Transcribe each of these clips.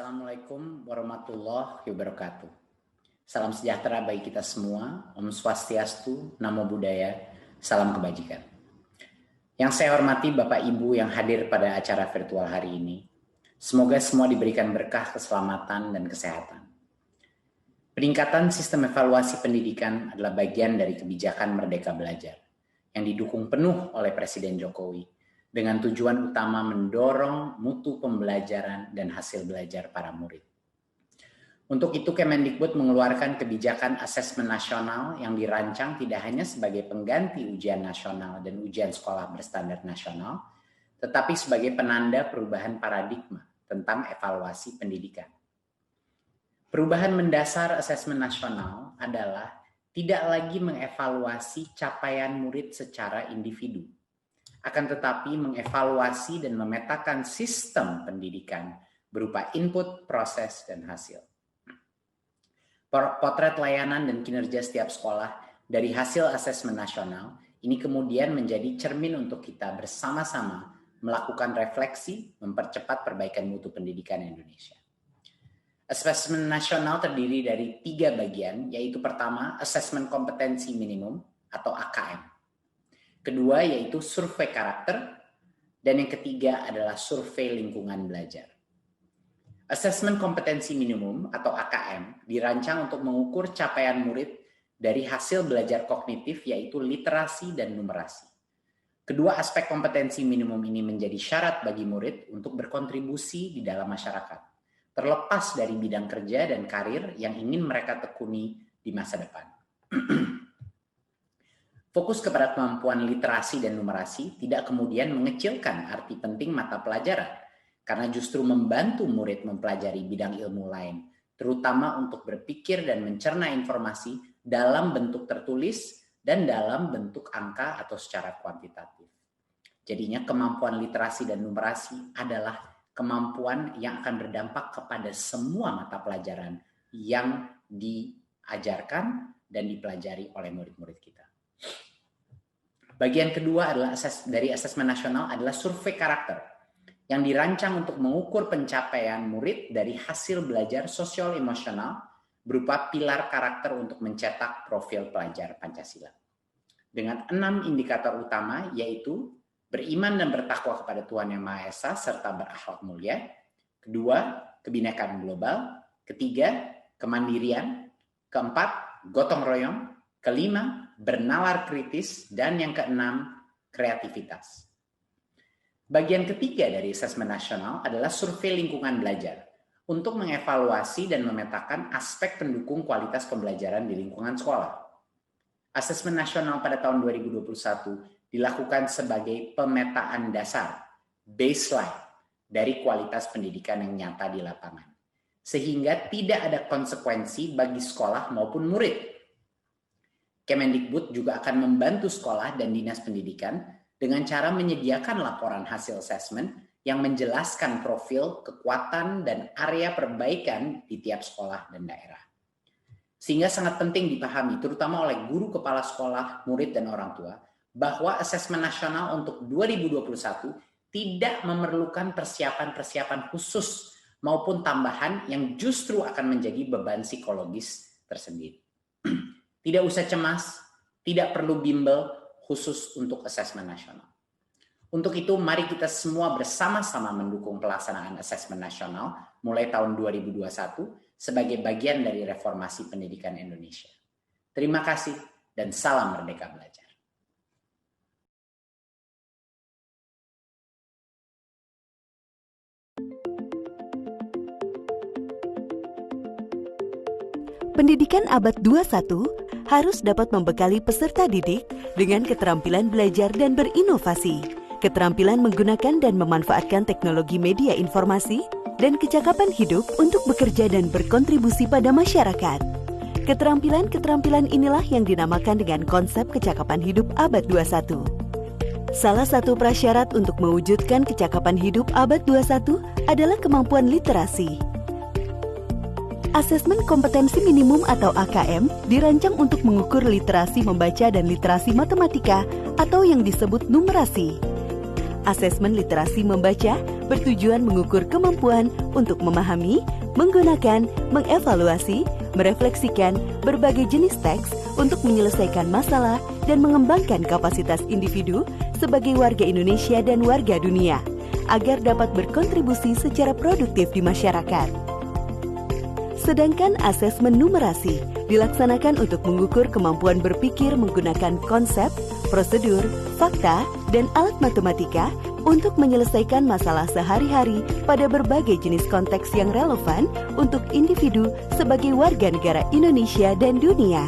Assalamualaikum warahmatullahi wabarakatuh. Salam sejahtera bagi kita semua. Om Swastiastu, Namo Buddhaya, salam kebajikan. Yang saya hormati Bapak Ibu yang hadir pada acara virtual hari ini. Semoga semua diberikan berkah keselamatan dan kesehatan. Peningkatan sistem evaluasi pendidikan adalah bagian dari kebijakan Merdeka Belajar yang didukung penuh oleh Presiden Jokowi dengan tujuan utama mendorong mutu pembelajaran dan hasil belajar para murid. Untuk itu Kemendikbud mengeluarkan kebijakan asesmen nasional yang dirancang tidak hanya sebagai pengganti ujian nasional dan ujian sekolah berstandar nasional, tetapi sebagai penanda perubahan paradigma tentang evaluasi pendidikan. Perubahan mendasar asesmen nasional adalah tidak lagi mengevaluasi capaian murid secara individu, akan tetapi mengevaluasi dan memetakan sistem pendidikan berupa input, proses, dan hasil. Potret layanan dan kinerja setiap sekolah dari hasil asesmen nasional ini kemudian menjadi cermin untuk kita bersama-sama melakukan refleksi, mempercepat perbaikan mutu pendidikan Indonesia. Asesmen nasional terdiri dari 3 bagian, yaitu pertama, asesmen kompetensi minimum atau AKM. Kedua yaitu survei karakter, dan yang ketiga adalah survei lingkungan belajar. Asesmen kompetensi minimum atau AKM dirancang untuk mengukur capaian murid dari hasil belajar kognitif yaitu literasi dan numerasi. Kedua aspek kompetensi minimum ini menjadi syarat bagi murid untuk berkontribusi di dalam masyarakat, terlepas dari bidang kerja dan karir yang ingin mereka tekuni di masa depan. Fokus kepada kemampuan literasi dan numerasi tidak kemudian mengecilkan arti penting mata pelajaran, karena justru membantu murid mempelajari bidang ilmu lain, terutama untuk berpikir dan mencerna informasi dalam bentuk tertulis dan dalam bentuk angka atau secara kuantitatif. Jadinya kemampuan literasi dan numerasi adalah kemampuan yang akan berdampak kepada semua mata pelajaran yang diajarkan dan dipelajari oleh murid-murid kita. Bagian kedua adalah dari asesmen nasional adalah survei karakter yang dirancang untuk mengukur pencapaian murid dari hasil belajar sosial emosional berupa pilar karakter untuk mencetak profil pelajar Pancasila. Dengan 6 indikator utama yaitu beriman dan bertakwa kepada Tuhan Yang Maha Esa serta berakhlak mulia. Kedua, kebinekaan global. Ketiga, kemandirian. Keempat, gotong royong. Kelima, bernalar kritis, dan yang keenam, kreativitas. Bagian ketiga dari asesmen nasional adalah survei lingkungan belajar untuk mengevaluasi dan memetakan aspek pendukung kualitas pembelajaran di lingkungan sekolah. Asesmen nasional pada tahun 2021 dilakukan sebagai pemetaan dasar, baseline, dari kualitas pendidikan yang nyata di lapangan. Sehingga tidak ada konsekuensi bagi sekolah maupun murid. Kemendikbud juga akan membantu sekolah dan dinas pendidikan dengan cara menyediakan laporan hasil asesmen yang menjelaskan profil, kekuatan, dan area perbaikan di tiap sekolah dan daerah. Sehingga sangat penting dipahami, terutama oleh guru kepala sekolah, murid, dan orang tua, bahwa asesmen nasional untuk 2021 tidak memerlukan persiapan-persiapan khusus maupun tambahan yang justru akan menjadi beban psikologis tersendiri. Tidak usah cemas, tidak perlu bimbel khusus untuk asesmen nasional. Untuk itu, mari kita semua bersama-sama mendukung pelaksanaan asesmen nasional mulai tahun 2021 sebagai bagian dari reformasi pendidikan Indonesia. Terima kasih dan salam Merdeka Belajar. Pendidikan abad 21 harus dapat membekali peserta didik dengan keterampilan belajar dan berinovasi, keterampilan menggunakan dan memanfaatkan teknologi media informasi, dan kecakapan hidup untuk bekerja dan berkontribusi pada masyarakat. Keterampilan-keterampilan inilah yang dinamakan dengan konsep kecakapan hidup abad 21. Salah satu prasyarat untuk mewujudkan kecakapan hidup abad 21 adalah kemampuan literasi. Asesmen kompetensi minimum atau AKM dirancang untuk mengukur literasi membaca dan literasi matematika atau yang disebut numerasi. Asesmen literasi membaca bertujuan mengukur kemampuan untuk memahami, menggunakan, mengevaluasi, merefleksikan berbagai jenis teks untuk menyelesaikan masalah dan mengembangkan kapasitas individu sebagai warga Indonesia dan warga dunia, agar dapat berkontribusi secara produktif di masyarakat. Sedangkan asesmen numerasi dilaksanakan untuk mengukur kemampuan berpikir menggunakan konsep, prosedur, fakta, dan alat matematika untuk menyelesaikan masalah sehari-hari pada berbagai jenis konteks yang relevan untuk individu sebagai warga negara Indonesia dan dunia.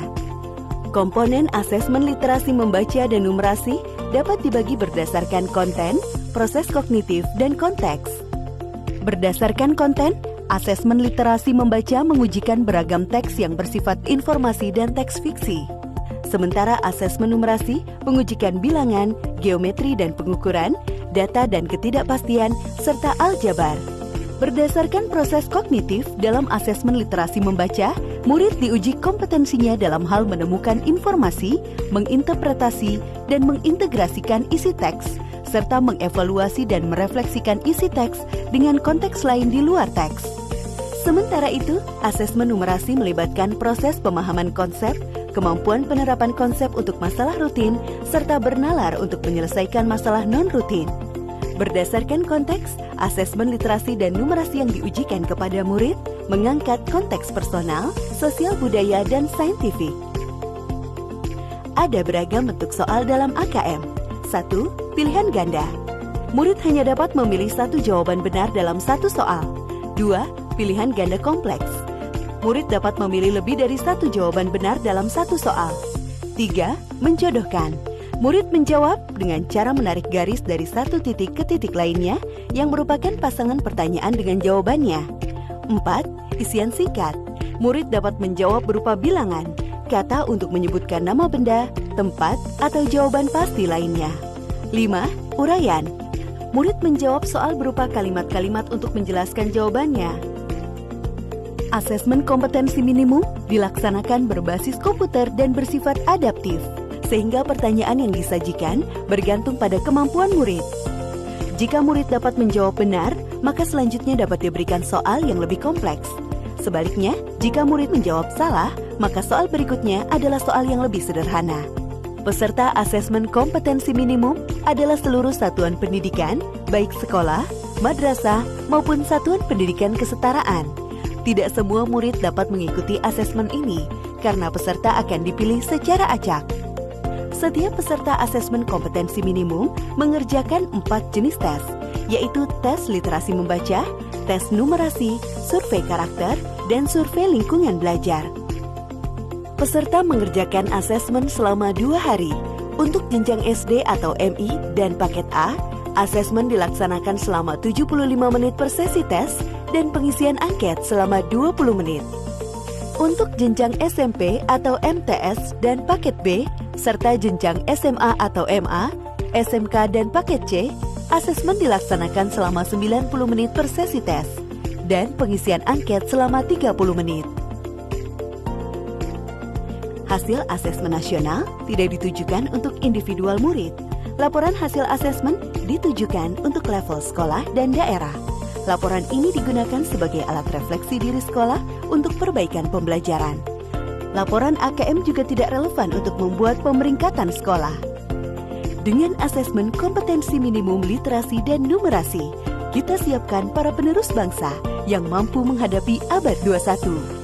Komponen asesmen literasi membaca dan numerasi dapat dibagi berdasarkan konten, proses kognitif, dan konteks. Berdasarkan konten, asesmen literasi membaca mengujikan beragam teks yang bersifat informasi dan teks fiksi. Sementara asesmen numerasi mengujikan bilangan, geometri dan pengukuran, data dan ketidakpastian, serta aljabar. Berdasarkan proses kognitif dalam asesmen literasi membaca, murid diuji kompetensinya dalam hal menemukan informasi, menginterpretasi, dan mengintegrasikan isi teks, serta mengevaluasi dan merefleksikan isi teks dengan konteks lain di luar teks. Sementara itu, asesmen numerasi melibatkan proses pemahaman konsep, kemampuan penerapan konsep untuk masalah rutin, serta bernalar untuk menyelesaikan masalah non-rutin. Berdasarkan konteks, asesmen literasi dan numerasi yang diujikan kepada murid mengangkat konteks personal, sosial budaya, dan saintifik. Ada beragam bentuk soal dalam AKM. 1. Pilihan ganda. Murid hanya dapat memilih satu jawaban benar dalam satu soal. 2. Pilihan ganda kompleks. Murid dapat memilih lebih dari satu jawaban benar dalam satu soal. 3. Menjodohkan. Murid menjawab dengan cara menarik garis dari satu titik ke titik lainnya yang merupakan pasangan pertanyaan dengan jawabannya. 4. Isian singkat. Murid dapat menjawab berupa bilangan, kata untuk menyebutkan nama benda, tempat, atau jawaban pasti lainnya. 5. Uraian. Murid menjawab soal berupa kalimat-kalimat untuk menjelaskan jawabannya. Asesmen kompetensi minimum dilaksanakan berbasis komputer dan bersifat adaptif, sehingga pertanyaan yang disajikan bergantung pada kemampuan murid. Jika murid dapat menjawab benar, maka selanjutnya dapat diberikan soal yang lebih kompleks. Sebaliknya, jika murid menjawab salah, maka soal berikutnya adalah soal yang lebih sederhana. Peserta asesmen kompetensi minimum adalah seluruh satuan pendidikan, baik sekolah, madrasah, maupun satuan pendidikan kesetaraan. Tidak semua murid dapat mengikuti asesmen ini, karena peserta akan dipilih secara acak. Setiap peserta asesmen kompetensi minimum mengerjakan 4 jenis tes, yaitu tes literasi membaca, tes numerasi, survei karakter, dan survei lingkungan belajar. Peserta mengerjakan asesmen selama 2 hari. Untuk jenjang SD atau MI dan paket A, asesmen dilaksanakan selama 75 menit per sesi tes dan pengisian angket selama 20 menit. Untuk jenjang SMP atau MTS dan paket B, serta jenjang SMA atau MA, SMK dan paket C, asesmen dilaksanakan selama 90 menit per sesi tes dan pengisian angket selama 30 menit. Hasil asesmen nasional tidak ditujukan untuk individual murid. Laporan hasil asesmen ditujukan untuk level sekolah dan daerah. Laporan ini digunakan sebagai alat refleksi diri sekolah untuk perbaikan pembelajaran. Laporan AKM juga tidak relevan untuk membuat pemeringkatan sekolah. Dengan asesmen kompetensi minimum literasi dan numerasi, kita siapkan para penerus bangsa yang mampu menghadapi abad 21.